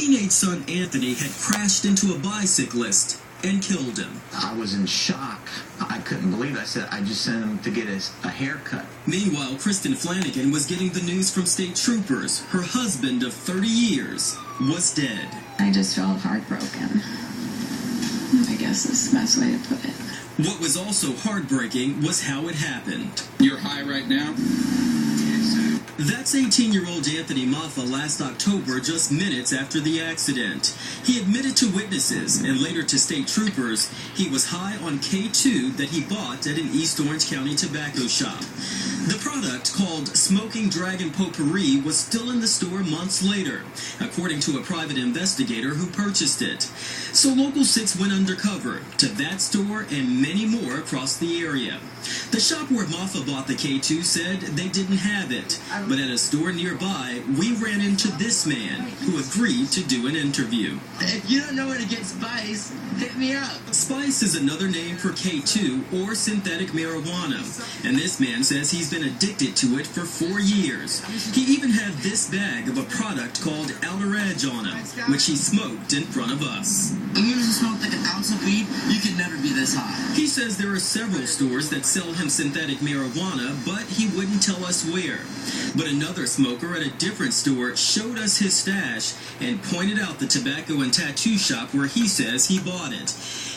Teenage son Anthony had crashed into a bicyclist and killed him. I was in shock. I couldn't believe it. I said, I just sent him to get a haircut. Meanwhile, Kristen Flanagan was getting the news from state troopers. Her husband of 30 years was dead. I just felt heartbroken, I guess is the best way to put it. What was also heartbreaking was how it happened. You're high right now? That's 18-year-old Anthony Maffa last October, just minutes after the accident. He admitted to witnesses and later to state troopers he was high on K2 that he bought at an East Orange County tobacco shop. The product, called Smoking Dragon Potpourri, was still in the store months later, according to a private investigator who purchased it. So Local 6 went undercover to that store and many more across the area. The shop where Maffa bought the K2 said they didn't have it, but at a store nearby, we ran into this man who agreed to do an interview. If you don't know where to get Spice, hit me up. Spice is another name for K2 or synthetic marijuana, and this man says he's been addicted to it for 4 years. He even had this bag of a product called Outer Edge on him, which he smoked in front of us. If you just smoke like an ounce of weed, you can never be this high. He says there are several stores that sell him synthetic marijuana, but he wouldn't tell us where. But another smoker at a different store showed us his stash and pointed out the tobacco and tattoo shop where he says he bought it.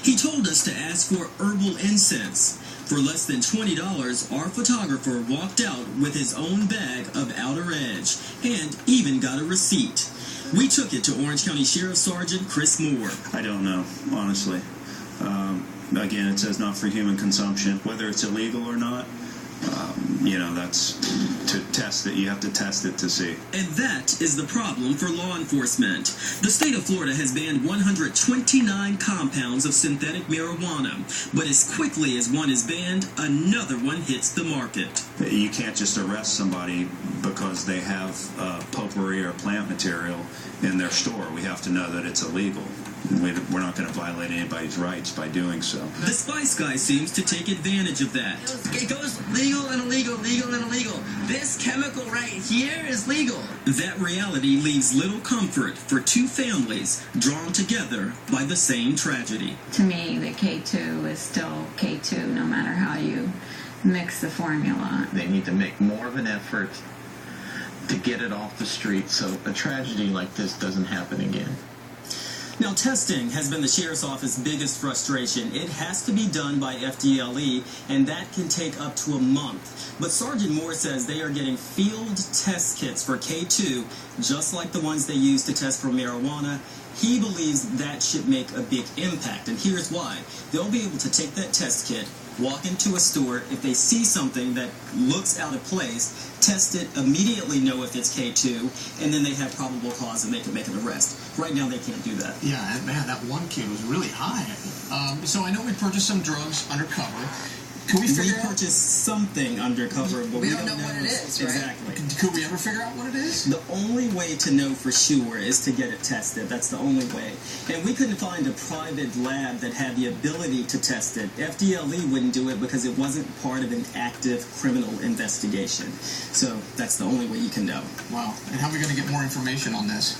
He told us to ask for herbal incense. For less than $20, our photographer walked out with his own bag of Outer Edge and even got a receipt. We took it to Orange County Sheriff Sergeant Chris Moore. I don't know, honestly. Again, it says not for human consumption. Whether it's illegal or not, that's to test it. You have to test it to see. And that is the problem for law enforcement. The state of Florida has banned 129 compounds of synthetic marijuana, but as quickly as one is banned, another one hits the market. You can't just arrest somebody because they have potpourri or plant material in their store. We have to know that it's illegal. We're not going to violate anybody's rights by doing so. The Spice Guy seems to take advantage of that. It goes legal and illegal, legal and illegal. This chemical right here is legal. That reality leaves little comfort for two families drawn together by the same tragedy. To me, the K2 is still K2 no matter how you mix the formula. They need to make more of an effort to get it off the street so a tragedy like this doesn't happen again. Now, testing has been the Sheriff's Office's biggest frustration. It has to be done by FDLE, and that can take up to a month. But Sergeant Moore says they are getting field test kits for K2, just like the ones they use to test for marijuana. He believes that should make a big impact, and here's why. They'll be able to take that test kit, walk into a store, if they see something that looks out of place, test it, immediately know if it's K2, and then they have probable cause and they can make an arrest. Right now they can't do that. Yeah, man, that one kid was really high. So I know we purchased some drugs undercover. Could we purchased something undercover, but we don't know what it is, right? Exactly. Could we ever figure out what it is? The only way to know for sure is to get it tested. That's the only way. And we couldn't find a private lab that had the ability to test it. FDLE wouldn't do it because it wasn't part of an active criminal investigation. So that's the only way you can know. Wow. And how are we going to get more information on this?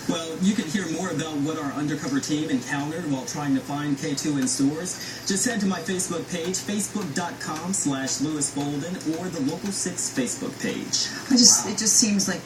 Well, you can hear more about what our undercover team encountered while trying to find K2 in stores. Just head to my Facebook page, facebook.com/Louis Bolden, or the Local 6 Facebook page. It just seems like